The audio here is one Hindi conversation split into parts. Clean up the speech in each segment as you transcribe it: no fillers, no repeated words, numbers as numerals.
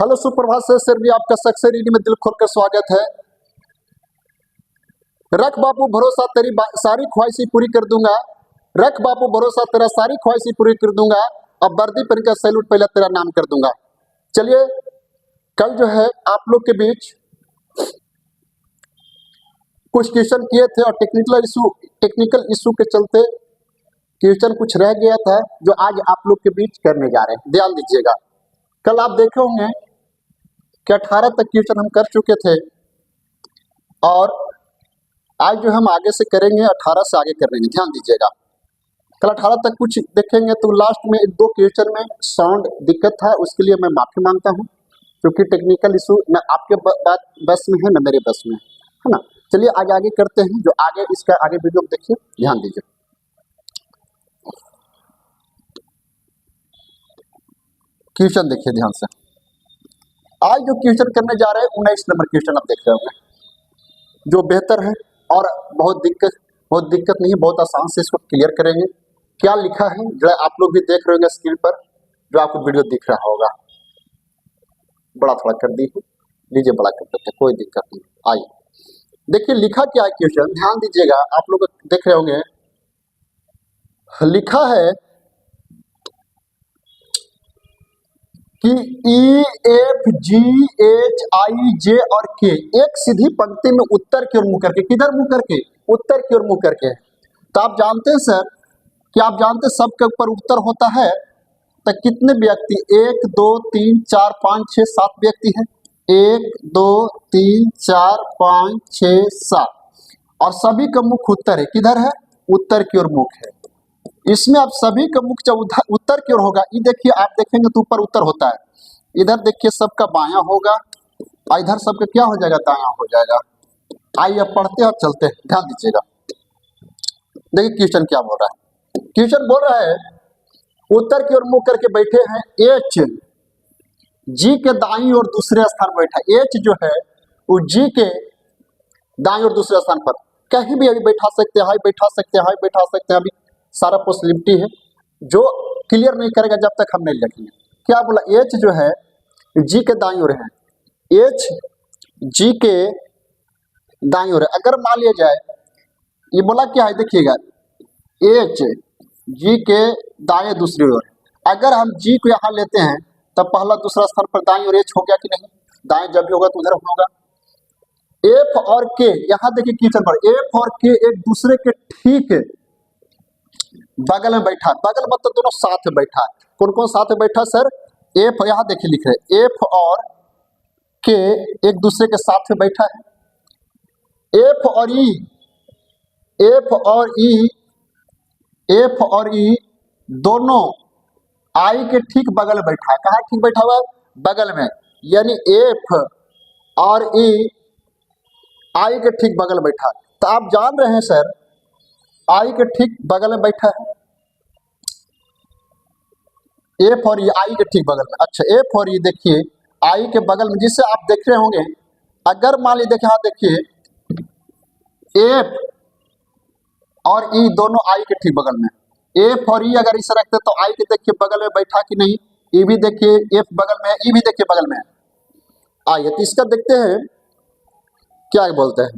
हेलो सुप्रभात सर भी आपका सक्सेस रीडिंग में दिल खोलकर स्वागत है। रख बापू भरोसा तेरी सारी ख्वाहिशें पूरी कर दूंगा। रख बापू भरोसा तेरा सारी ख्वाहिशें पूरी कर दूंगा। अब वर्दी पहन कर सैल्यूट पहले तेरा नाम कर दूंगा। चलिए कल जो है आप लोग के बीच कुछ क्वेश्चन किए थे और टेक्निकल इशू के चलते क्वेश्चन कुछ रह गया था जो आज आप लोग के बीच करने जा रहे हैं। ध्यान दीजिएगा, कल आप देखे होंगे कि 18 तक क्वेश्चन हम कर चुके थे और आज जो हम आगे से करेंगे 18 से आगे करेंगे। ध्यान दीजिएगा, कल 18 तक कुछ देखेंगे तो लास्ट में 2 क्वेश्चन में साउंड दिक्कत था, उसके लिए मैं माफी मांगता हूं क्योंकि टेक्निकल इशू न आपके बात बस में है न मेरे बस में है ना। चलिए आज आगे करते हैं, जो आगे इसका आगे वीडियो देखिए, ध्यान दीजिए। क्वेश्चन देखिए ध्यान से। आज जो क्वेश्चन करने जा रहे हैं 19 नंबर क्वेश्चन आप देख रहे होंगे, जो बेहतर है और बहुत दिक्कत नहीं है, बहुत आसान से इसको क्लियर करेंगे। क्या लिखा है जो आप लोग भी देख रहे होंगे स्क्रीन पर, जो आपको वीडियो दिख रहा होगा। बड़ा थोड़ा कर दीजिए, लीजिए बड़ा कर देते, कोई दिक्कत नहीं। आइए देखिए लिखा क्या है क्वेश्चन, ध्यान दीजिएगा। आप लोग देख रहे होंगे लिखा है कि E F G H I जे और के एक सीधी पंक्ति में उत्तर की ओर मुंह करके, किधर मुंह करके? उत्तर की ओर मुंह करके है। तो आप जानते हैं सर कि आप जानते हैं सबके ऊपर उत्तर होता है, तो कितने व्यक्ति? 1 2 3 4 5 6 7 व्यक्ति हैं। 1 2 3 4 5 6 7 और सभी का मुख उत्तर है। किधर है? उत्तर की ओर मुख है। इसमें आप सभी का मुख जब उत्तर की ओर होगा, ये देखिए आप देखेंगे तो ऊपर उत्तर होता है, इधर देखिए सबका बायां होगा और इधर सबका क्या हो जाएगा? दायां हो जाएगा। आइए अब पढ़ते हैं, चलते हैं, ध्यान दीजिएगा। देखिए क्वेश्चन क्या बोल रहा है। क्वेश्चन बोल रहा है उत्तर की ओर मुख करके बैठे हैं एच, जी के दाईं ओर दूसरे स्थान पर बैठा। एच जो है वो जी के दाईं ओर दूसरे स्थान पर कहीं भी अभी बैठा सकते हैं, हाई बैठा सकते हैं, हाई बैठा सकते हैं, अभी सारा पॉसिबिलिटी है। जो क्लियर नहीं करेगा जब तक हम नहीं लिखेंगे। क्या बोला? एच जो है जी के दाईं ओर है, एच जी के दाईं ओर है। अगर मान लिया जाए, ये बोला क्या है देखिएगा, एच जी के दाएं दूसरी ओर। अगर हम जी को यहाँ लेते हैं तब पहला दूसरा स्थान पर दाईं ओर एच हो गया कि नहीं? दाएं जब भी होगा तो उधर होगा। एफ और के, यहाँ देखिए क्वेश्चन पर एफ और के एक दूसरे के ठीक बगल में बैठा। बगल मतलब दोनों साथ में बैठा। कौन कौन साथ में बैठा सर? एफ, यहाँ देखिए लिख रहे एफ और के एक दूसरे के साथ में बैठा है। एफ और ई, एफ और ई, एफ और ई दोनों आई के ठीक बगल में बैठा है। कहाँ ठीक बैठा हुआ है? बगल में, यानी एफ और ई आई के ठीक बगल में बैठा। तो आप जान रहे हैं सर आई के ठीक बगल में बैठा है, एफ और ई आई के ठीक बगल में। अच्छा, एफ और ई देखिए आई के बगल में, जिससे आप देख रहे होंगे अगर मान लीजिए देखिए, हाँ देखिए एफ और ई दोनों आई के ठीक बगल में। एफ और ई अगर इसे रखते तो आई के देखिए बगल में बैठा कि नहीं? ई भी देखिए एफ बगल में है, ई भी देखिए बगल में है। आइए तो इसका देखते हैं क्या बोलते हैं।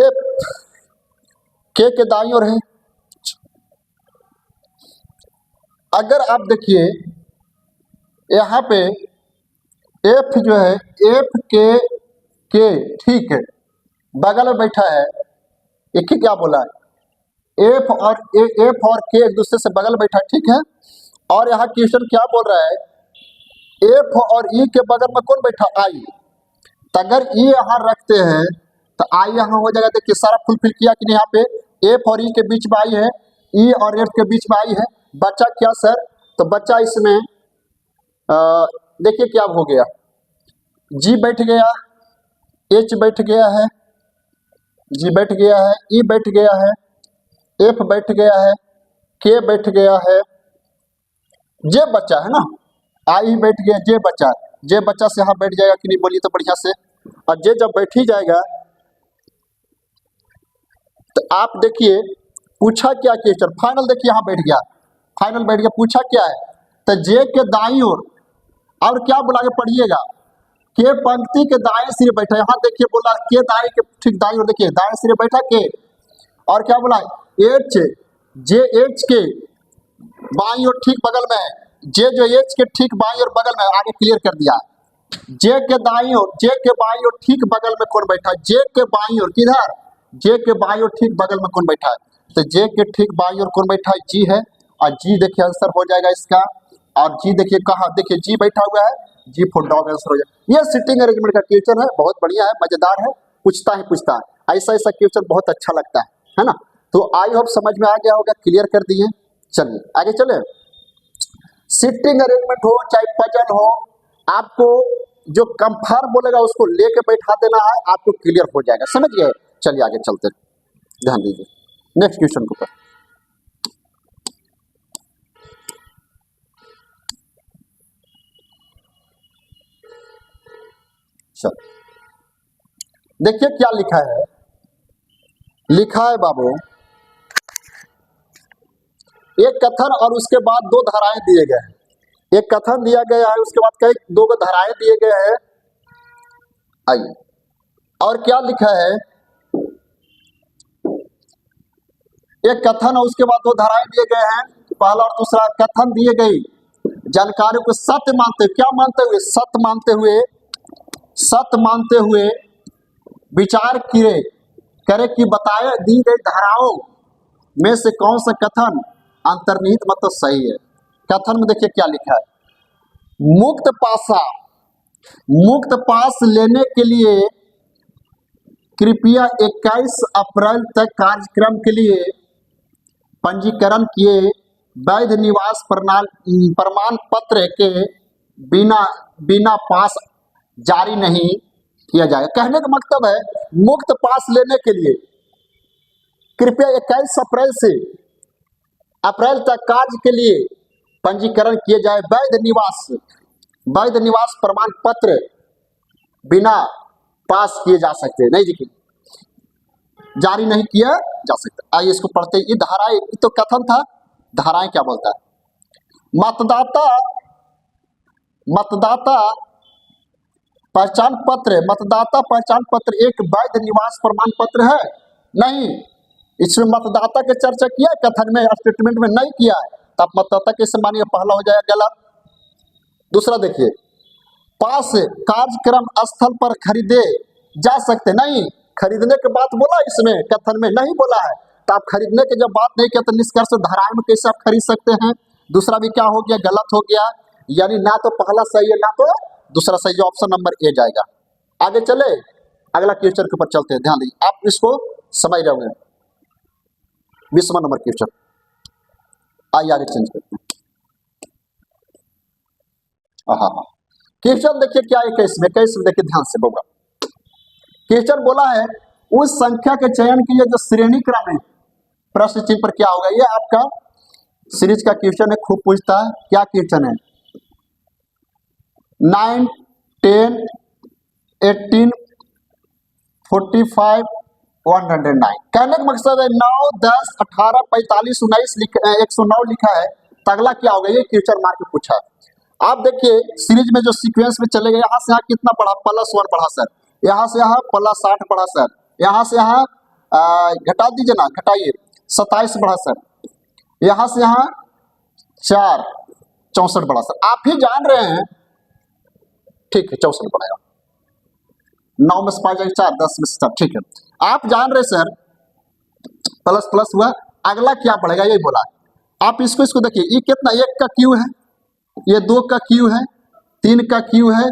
एफ के दाईं ओर है। अगर आप देखिए यहाँ पे एफ जो है एफ के ठीक है बगल में बैठा है। एक ही क्या बोला है? एफ और के एक दूसरे से बगल बैठा, ठीक है। और यहाँ क्वेश्चन क्या बोल रहा है? एफ और ई के बगल में कौन बैठा? आई। तो अगर ई यहाँ रखते हैं तो आई यहाँ हो जाएगा। देखिए सारा फुलफिल किया कि नहीं? यहाँ पे एफ और ई के बीच में आई है, ई और एफ के बीच में आई है। बचा क्या सर? तो बचा इसमें देखिए क्या हो गया, जी बैठ गया, एच बैठ गया है, जी बैठ गया है, ई बैठ गया है, एफ बैठ गया है, के बैठ गया है, जे बचा है ना, आई बैठ गया, जे बचा। जे बच्चा से यहाँ बैठ जाएगा कि नहीं बोलिए तो बढ़िया से। और जे जब बैठ ही जाएगा तो आप देखिए पूछा क्या क्वेश्चन, फाइनल देखिए यहाँ बैठ गया, फाइनल बैठ गया। पूछा क्या है? तो जे के दाईं ओर और क्या बोला के पढ़िएगा, के पंक्ति के दाएं सिरे बैठा, यहाँ देखिए बोला के दाएं के ठीक दाएं और देखिए दाएं सिरे बैठा के, और क्या बोला एच जे एच के बाईं और ठीक बगल में, जे जो एच के ठीक बाईं और बगल में, आगे क्लियर कर दिया। जे के दाईं और जे के बाईं और ठीक बगल में कौन बैठा है, जे के बाईं और किधर, जे के बाईं और ठीक बगल में कौन बैठा है, तो जे के ठीक बाईं और कौन बैठा है, जी है, और जी देखिए आंसर हो जाएगा इसका, और जी देखिए कहाँ, देखिए जी बैठा हुआ है, जी फॉर डॉग आंसर हो जाएगा। ये सिटिंग अरेंजमेंट का क्वेश्चन है, बहुत बढ़िया है, मजेदार है, पूछता है ऐसा ऐसा क्वेश्चन बहुत अच्छा लगता है ना। तो आई होप समझ में आ गया होगा, क्लियर कर दिए। चलिए आगे चले। सिटिंग अरेंजमेंट हो चाहे पजल हो, आपको जो कंफर्म बोलेगा उसको लेके बैठा देना है, आपको क्लियर हो जाएगा, समझ गए। चलिए आगे चलते हैं, ध्यान दीजिए नेक्स्ट क्वेश्चन के ऊपर। चल देखिए क्या लिखा है, लिखा है बाबू, एक कथन और उसके बाद दो धाराएं दिए गए हैं, एक कथन दिया गया है उसके बाद कई दो धाराएं दिए गए हैं। आइए, और क्या लिखा है, एक कथन और उसके बाद दो धाराएं दिए गए हैं, पहला और दूसरा। कथन दिए गई जानकारियों को सत्य मानते हुए, क्या मानते हुए, सत्य मानते हुए, सत्य मानते हुए विचार करे कि बताए दी गई धाराओं में से कौन सा कथन अंतर्निहित मतलब सही है। कथन में देखिए क्या लिखा है, मुक्त पास लेने के लिए कृपया 21 अप्रैल तक कार्यक्रम के लिए पंजीकरण किए वैध निवास प्रमाण पत्र के बिना पास जारी नहीं किया जाएगा। कहने का मतलब है, मुक्त पास लेने के लिए कृपया 21 अप्रैल तक कार्य के लिए पंजीकरण किए जाए, वैध निवास प्रमाण पत्र बिना पास किए जा सकते नहीं जी, जारी नहीं किया जा सकता। आइए इसको पढ़ते हैं। ये धाराएं तो कथन था, धाराएं क्या बोलता है, मतदाता पहचान पत्र एक वैध निवास प्रमाण पत्र है नहीं, इसमें मतदाता के चर्चा किया, कथन में स्टेटमेंट में नहीं किया है, तब मतदाता कैसे मानिए, पहला हो जाएगा गलत। दूसरा देखिए, पास कार्यक्रम स्थल पर खरीदे जा सकते नहीं, खरीदने के बाद बोला, इसमें कथन में नहीं बोला है, तो आप खरीदने के जब बात नहीं किया तो निष्कर्ष धाराएं में कैसे आप खरीद सकते हैं। दूसरा भी क्या हो गया, गलत हो गया, यानी ना तो पहला सही है ना तो दूसरा सही, जो ऑप्शन नंबर ए जाएगा। आगे चले, अगला क्वेश्चन के ऊपर चलते हैं, ध्यान दीजिए, आप इसको समझ रहे होंगे। 20वां नंबर क्वेश्चन, आइए आगे चेंज करते हैं। हाँ, क्वेश्चन देखिए क्या है, 21 में देखिए ध्यान से होगा। क्वेश्चन बोला है, उस संख्या के चयन के लिए जो श्रेणी क्रम है, प्रश्न चिन्ह पर क्या होगा, ये आपका सीरीज का क्वेश्चन है, खूब पूछता है। क्या क्वेश्चन है, 9, 10, 18, 45, 109। कहने का मकसद है 9, 10, 18, 45, 19 109 लिखा है, तो अगला क्या होगा, ये क्वेश्चन मार्क में पूछा है। आप देखिए सीरीज में जो सीक्वेंस में चले गए, यहाँ से यहाँ कितना बढ़ा, +1 बढ़ा सर, यहाँ से यहाँ +60 बढ़ा सर, यहाँ से यहाँ घटा दीजिए ना, घटाइए 27 बढ़ा सर, यहाँ से यहाँ 4 64 बढ़ा सर। आप ही जान रहे हैं, ठीक है 64 बढ़ाया, 9 में से 5 जाएगा 4, 10 में से 4, ठीक है। आप जान रहे सर, प्लस हुआ, अगला क्या बढ़ेगा यही बोला। आप इसको देखिए, ये कितना, 1 का क्यू है, ये 2 का क्यू है, 3 का क्यू है,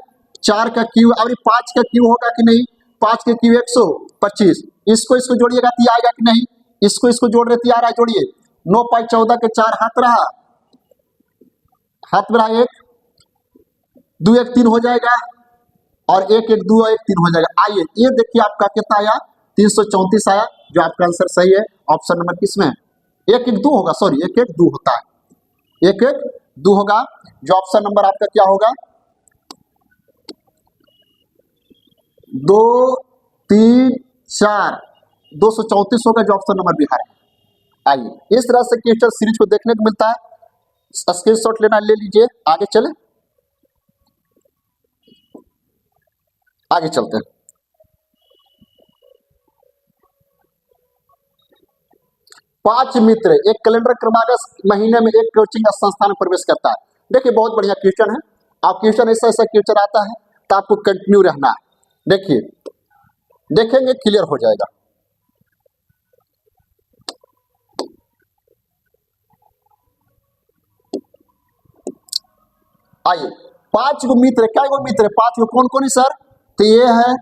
4 का क्यू, और ये 5 का क्यू होगा कि नहीं, 5 के क्यू 125, इसको जोड़िएगा तो आएगा कि नहीं, इसको जोड़ रहे थे, आ रहा है, जोड़िए, 9 × 14 के 4 हाथ रहा, हाथ में रहा 1, 2 1 3 हो जाएगा, और 1 1 2 1 3 हो जाएगा। आइए ये देखिए आपका कितना आया, 334 आया, जो आपका आंसर सही है। ऑप्शन नंबर किसमें, 1 1 2 होगा, सॉरी 1 1 2 होता है, 1 1 2 होगा, जो ऑप्शन नंबर आपका क्या होगा, 2 3 4 234 होगा, जो ऑप्शन नंबर बिहार है। आइए इस तरह से क्वेश्चन सीरीज को देखने को मिलता है, स्क्रीनशॉट लेना ले लीजिए, आगे चले। आगे चलते हैं। पांच मित्र एक कैलेंडर क्रमागत महीने में एक कोचिंग संस्थान में प्रवेश करता है। देखिए बहुत बढ़िया क्वेश्चन है। आप क्वेश्चन ऐसा ऐसा क्वेश्चन आता है तो आपको कंटिन्यू रहना है। देखिए देखेंगे क्लियर हो जाएगा। आइए, पांच गो मित्र, क्या गो मित्र? पांच गो। कौन कौन है सर? तो ये है,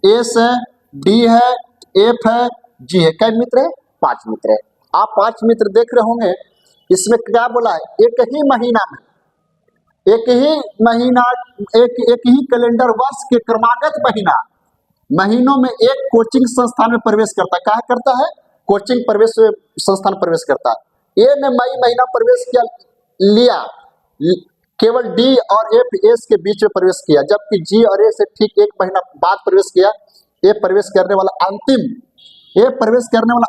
एस है, डी है, एफ है, जी है। क्या मित्र है? पांच मित्र है। आप पांच मित्र देख रहे होंगे। इसमें क्या बोला है? एक ही महीना में, एक ही कैलेंडर वर्ष के क्रमागत महीनों में एक कोचिंग संस्थान में प्रवेश करता है। क्या करता है? कोचिंग प्रवेश संस्थान प्रवेश करता है। ए ने मई महीना प्रवेश लिया, केवल डी और एफ एस के बीच में प्रवेश किया, जबकि जी और ए से ठीक एक महीना बाद प्रवेश किया। ए प्रवेश करने वाला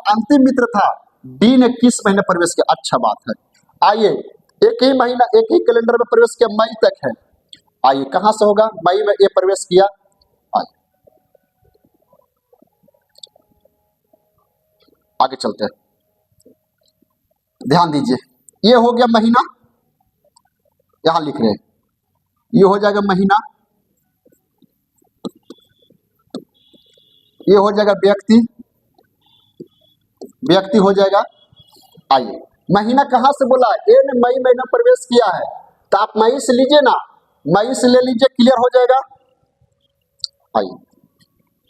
अंतिम मित्र था। डी ने किस महीने प्रवेश किया? अच्छा बात है। आइए, एक ही महीना एक ही कैलेंडर में प्रवेश किया, मई तक है। आइए, कहां से होगा? मई में ए प्रवेश किया। आगे चलते हैं, ध्यान दीजिए। ये हो गया महीना, यहां लिख रहे हैं। ये हो जाएगा महीना, ये हो जाएगा व्यक्ति हो जाएगा। आइए, महीना कहां से बोला है? ए ने मई महीना प्रवेश किया है, तो आप मई से लीजिए ना, मई से ले लीजिए, क्लियर हो जाएगा। आइए,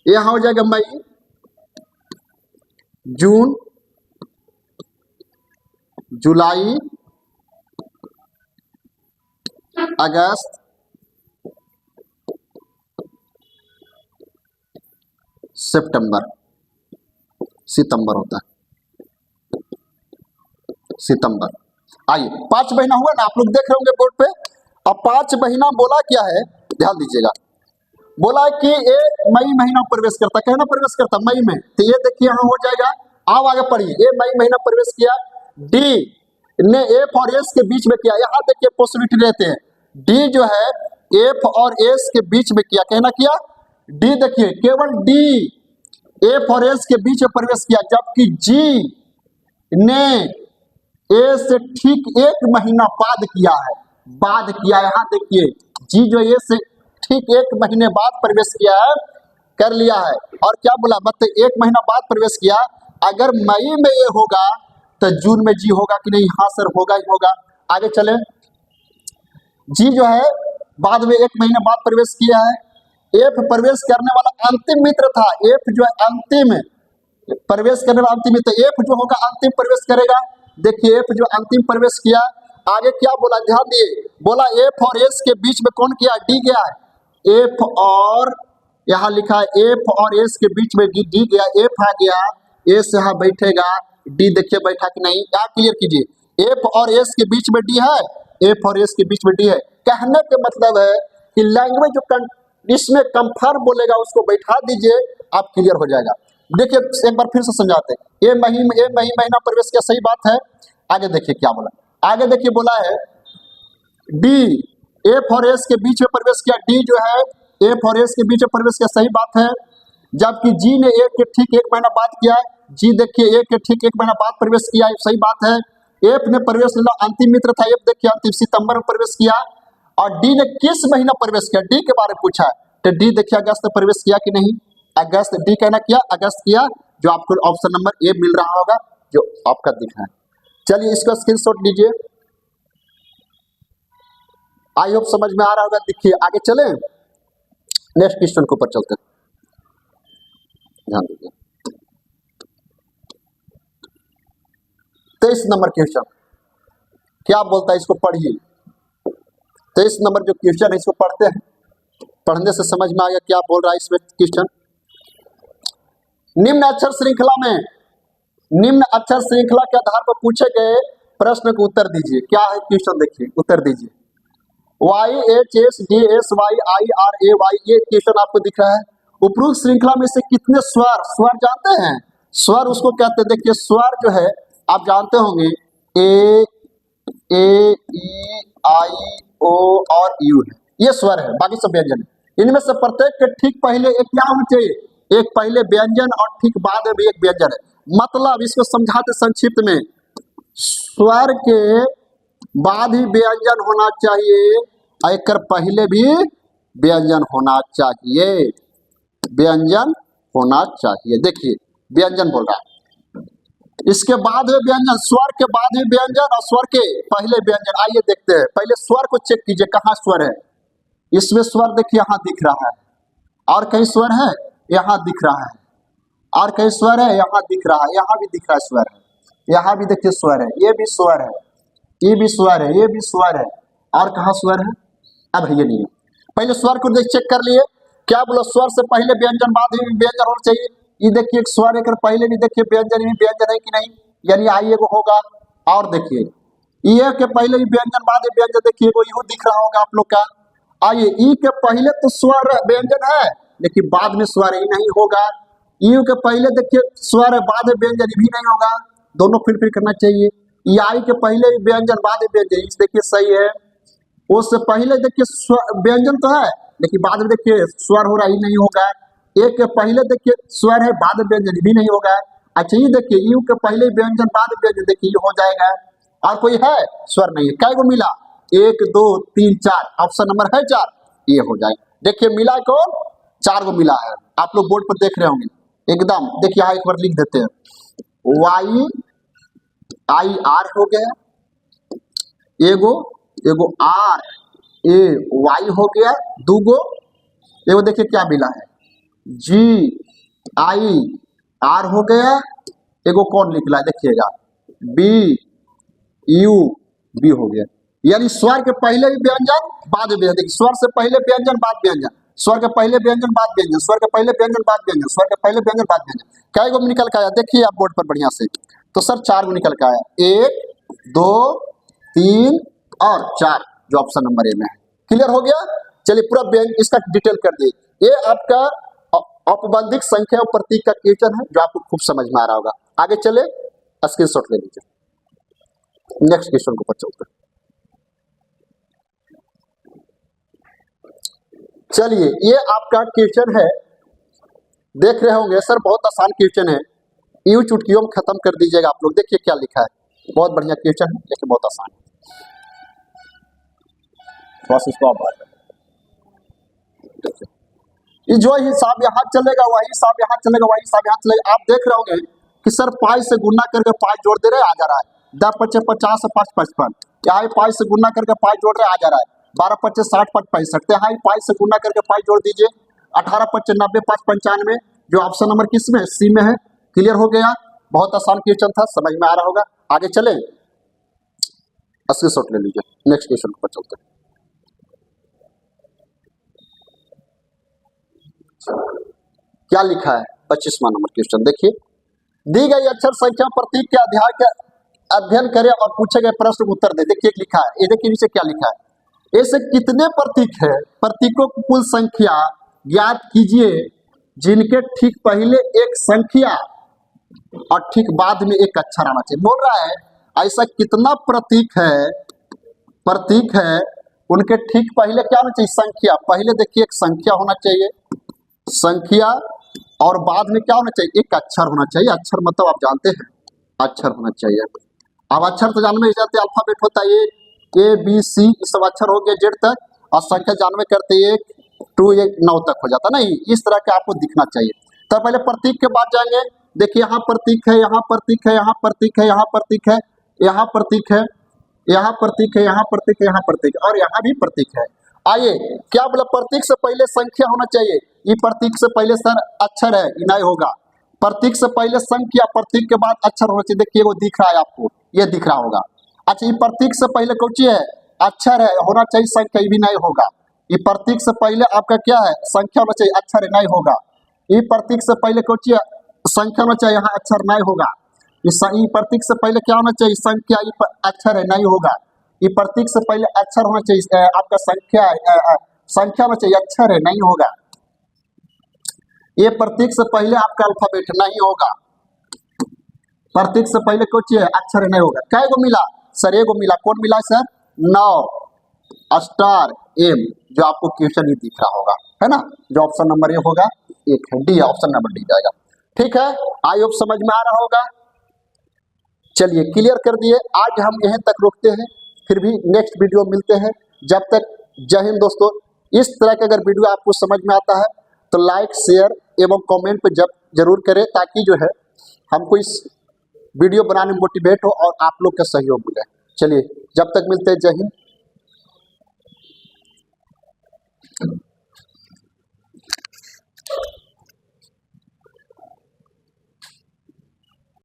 यहां हो जाएगा मई, जून, जुलाई, अगस्त, सितंबर होता है, सितंबर। आइए, 5 महीना हुआ ना, आप लोग देख रहे होंगे बोर्ड पे। अब 5 महीना बोला क्या है, ध्यान दीजिएगा। बोला है कि ए मई महीना प्रवेश करता, कहना प्रवेश करता मई में, तो ये देखिए यहां हो जाएगा। आप आगे पढ़िए। ए मई महीना प्रवेश किया, डी ने एफ और एस के बीच में किया। यहां देखिए पॉसिबिलिटी रहते हैं। डी जो है एफ और एस के बीच में किया, कहना किया। डी देखिए केवल डी एफ और एस के बीच में प्रवेश किया, जबकि जी ने ए से ठीक एक महीना बाद किया है। यहां देखिए, जी जो ए से ठीक एक महीने बाद प्रवेश किया है, कर लिया है। और क्या बोला? मतलब एक महीना बाद प्रवेश किया। अगर मई में ये होगा तो जून में जी होगा कि नहीं? हाँ सर, होगा ही होगा। आगे चले। जी जो है बाद में एक महीने बाद प्रवेश किया है। एफ प्रवेश करने वाला अंतिम मित्र था। एफ जो है अंतिम प्रवेश करने वाला अंतिम मित्र, एफ जो होगा अंतिम प्रवेश करेगा। देखिए एफ जो अंतिम प्रवेश किया। आगे क्या बोला? ध्यान दिए। बोला एफ और एस के बीच में कौन किया? डी गया है। एफ और, यहां लिखा है एफ और एस के बीच में डी गया। एफ आ गया, एस यहां बैठेगा, डी देखिए बैठा कि नहीं। क्या क्लियर कीजिए। एफ और एस के बीच में डी है, एफ और एस के बीच में डी है। कहने का मतलब है कि लैंग्वेज जो इसमें कंफर्म बोलेगा उसको बैठा दीजिए, आप क्लियर हो जाएगा। देखिए एक बार फिर से समझाते हैं। ये महीना प्रवेश किया, सही बात है। आगे देखिए क्या बोला। आगे देखिए बोला है डी एफ और एस के बीच में प्रवेश किया। डी जो है एफ और एस के बीच में प्रवेश किया, सही बात है। जबकि जी ने ए के ठीक एक महीना बाद किया। जी देखिए ए के ठीक एक महीना बाद प्रवेश किया, सही बात है। एफ ने प्रवेश लिया, अंतिम मित्र था। एफ देखिए अंतिम सितंबर में प्रवेश किया। और डी ने किस महीना प्रवेश किया? डी के बारे में पूछा है, तो डी देखिए अगस्त में प्रवेश किया कि नहीं? अगस्त, डी कहना किया, अगस्त किया, जो आपको ऑप्शन नंबर ए मिल रहा होगा, जो आपका दिख रहा है। चलिए इसका स्क्रीनशॉट लीजिए। आई होप समझ में आ रहा होगा। देखिए आगे चले, नेक्स्ट क्वेश्चन के ऊपर चलते हैं, ध्यान दीजिए। 23 नंबर क्वेश्चन क्या बोलता है, इसको पढ़िए। 23 नंबर जो क्वेश्चन है इसको पढ़ते हैं, पढ़ने से समझ में आ गया क्या बोल रहा है इसमें क्वेश्चन। निम्न अक्षर श्रृंखला के आधार पर पूछे गए प्रश्न को उत्तर दीजिए। क्या है क्वेश्चन? देखिए उत्तर दीजिए। YHSDSYIRAY, ये क्वेश्चन आपको दिख रहा है। उपरोक्त श्रृंखला में से कितने स्वर जानते हैं? स्वर उसको कहते हैं। देखिए स्वर जो है आप जानते होंगे, ए ई आई ओ और यू है, ये स्वर है। बाकी सब व्यंजन है। इनमें से प्रत्येक के ठीक पहले एक क्या होना चाहिए, एक पहले व्यंजन और ठीक बाद में भी एक व्यंजन है। मतलब इसको समझाते संक्षिप्त में, स्वर के बाद ही व्यंजन होना चाहिए, एक पहले भी व्यंजन होना चाहिए, व्यंजन होना चाहिए। देखिए व्यंजन बोल रहा है, इसके बाद है व्यंजन, स्वर के बाद है व्यंजन और स्वर के पहले व्यंजन। आइए देखते हैं, पहले स्वर को चेक कीजिए, कहाँ स्वर है। इसमें स्वर देखिए यहाँ दिख रहा है, और कहीं स्वर है यहाँ दिख रहा है, और कहीं स्वर है यहाँ दिख रहा है, यहाँ भी दिख रहा है स्वर है, यहाँ भी देखिए स्वर है, ये भी स्वर है, ये भी स्वर है, ये भी स्वर है, और कहाँ स्वर है, अब ये नहीं है। पहले स्वर को देख चेक कर लिए, क्या बोला, स्वर से पहले व्यंजन बाद में व्यंजन होना चाहिए। ये देखिए एक स्वर एक पहले भी देखिए व्यंजन भी व्यंजन है कि नहीं, यानी आई को होगा। और देखिए ये के पहले भी व्यंजन बाद में व्यंजन, देखिए वो यू दिख रहा होगा आप लोग का। आइए ई के पहले तो स्वर व्यंजन है, लेकिन बाद में स्वर ही नहीं होगा। यू के पहले देखिए स्वर है, बाद में व्यंजन भी नहीं होगा, दोनों फिर करना चाहिए। ई आई के पहले भी व्यंजन बाद में व्यंजन, देखिए सही है। उससे पहले देखिए व्यंजन तो है, लेकिन बाद में देखिए स्वर हो रहा ही नहीं होगा। एक के पहले देखिए स्वर है, बाद में व्यंजन भी नहीं होगा। अच्छा ये देखिए यू के पहले व्यंजन बाद में व्यंजन, देखिए ये हो जाएगा। और कोई है स्वर नहीं है, कै को मिला, 1 2 3 4, ऑप्शन नंबर है 4, ये हो जाएगा। देखिए मिला कौन, 4 को मिला है, आप लोग बोर्ड पर देख रहे होंगे एकदम। देखिए यहाँ एक बार लिख देते हैं, वाई आई आर हो गया, एगो एगो आर ए वाई हो गया, दूगो एगो देखिए क्या मिला है, जी आई आर हो गया, एगो कौन निकला देखिएगा, बी यू बी हो गया। यानी स्वर के पहले भी व्यंजन बाद में व्यंजन, स्वर से पहले व्यंजन बाद व्यंजन, स्वर के पहले व्यंजन बाद व्यंजन, स्वर के पहले व्यंजन बाद व्यंजन, स्वर के पहले व्यंजन बाद व्यंजन। कै गो निकल के आया देखिए आप बोर्ड पर बढ़िया से, तो सर 4 गो निकल के आया, 1 2 3 और 4, जो ऑप्शन नंबर ए में है। क्लियर हो गया। चलिए पूरा इसका डिटेल कर दिए। ये आपका औपबंधिक संख्या और प्रतीक का क्वेश्चन है, जो आपको खूब समझ में आ रहा होगा। आगे चले, स्क्रीनशॉट ले लीजिए, नेक्स्ट क्वेश्चन को पर चलते हैं। चलिए ये आपका क्वेश्चन है, देख रहे होंगे सर बहुत आसान क्वेश्चन है, यूं चुटकियों में खत्म कर दीजिएगा आप लोग। देखिए क्या लिखा है, बहुत बढ़िया क्वेश्चन है, लेकिन बहुत आसान है। बस इसको आप बात करें, जो हिसाब यहाँ चलेगा वही हिसाब यहाँ चलेगा, वही हिसाब यहाँ चलेगा। आप देख रहे होंगे कि सर पाई से गुना करके पाई जोड़ दे रहे, आ जा रहा है 10 25 50 और 5 55, यहाँ पाई से गुना करके पाई जोड़ रहे, आ जा रहा है 12 25 60 5 65। यहाँ पाई से गुना करके पाई जोड़ दीजिए, 18 25 90 5 95, जो ऑप्शन नंबर किस में, सी में है। क्लियर हो गया, बहुत आसान क्वेश्चन था, समझ में आ रहा होगा। आगे चले, स्क्रीनशॉट ले लीजिए, नेक्स्ट क्वेश्चन पर चलते हैं। क्या लिखा है 25वां नंबर क्वेश्चन, देखिए, दी गई अक्षर संख्या प्रतीक के अध्याय के अध्ययन करें और पूछे गए प्रश्न को उत्तर दे। देखिए लिखा है, ये देखिए नीचे क्या लिखा है, ऐसे कितने प्रतीक है, प्रतीकों की कुल संख्या ज्ञात कीजिए जिनके ठीक पहले एक संख्या और ठीक बाद में एक अक्षर आना चाहिए। बोल रहा है ऐसा कितना प्रतीक है, उनके ठीक पहले क्या होना चाहिए, संख्या। पहले देखिए एक संख्या होना चाहिए, संख्या, और बाद में क्या होना चाहिए, एक अक्षर होना चाहिए। अक्षर मतलब आप जानते हैं, अक्षर होना चाहिए। अब अक्षर तो जानवे जाते, अल्फाबेट होता है ए बी सी, ये सब अक्षर हो गया जेड तक, और संख्या जानवे करते 1 2 9 तक हो जाता, नहीं इस तरह के आपको दिखना चाहिए। तो पहले प्रतीक के बाद जाएंगे, देखिए यहाँ प्रतीक है, यहाँ प्रतीक है, यहाँ प्रतीक है, यहाँ प्रतीक है, यहाँ प्रतीक है, यहाँ प्रतीक है, यहाँ प्रतीक है, यहाँ प्रतीक है, और यहाँ भी प्रतीक है। आइए क्या बोला, प्रतीक से पहले संख्या होना चाहिए, ये प्रतीक से पहले सर अक्षर है, ये नहीं होगा। प्रतीक से पहले संख्या, प्रतीक के बाद अक्षर होना चाहिए। देखिए वो दिख रहा है आपको, ये दिख रहा होगा। अच्छा ये प्रतीक से पहले कौन है, अक्षर है, होना चाहिए संख्या, ये भी नहीं होगा। ये प्रतीक से पहले आपका क्या है, संख्या होना चाहिए, अक्षर है, नहीं होगा। ये प्रतीक से पहले कौन है, संख्या होना चाहिए, यहाँ अक्षर नहीं होगा। ये प्रतीक से पहले क्या होना चाहिए, संख्या, ये अक्षर है, नहीं होगा। ये प्रतीक से पहले अक्षर होना चाहिए, आपका संख्या होना चाहिए, अक्षर है, नहीं होगा। ये प्रतीक से पहले आपका अल्फाबेट नहीं होगा, प्रतीक से पहले कुछ अक्षर नहीं होगा। कै गो मिला सर, एगो मिला, कौन मिला सर, 9 स्टार एम, जो आपको क्वेश्चन ही दिख रहा होगा, है ना, जो ऑप्शन नंबर ए होगा, एक है डी, ऑप्शन नंबर डी जाएगा। ठीक है, आई होप समझ में आ रहा होगा। चलिए क्लियर कर दिए, आज हम यहीं तक रोकते हैं, फिर भी नेक्स्ट वीडियो मिलते हैं। जब तक जय हिंद दोस्तों। इस तरह का अगर वीडियो आपको समझ में आता है तो लाइक शेयर एवं कमेंट पे जरूर करें, ताकि जो है हमको इस वीडियो बनाने में मोटिवेट हो और आप लोग का सहयोग मिले। चलिए जब तक मिलते हैं, जय हिंद।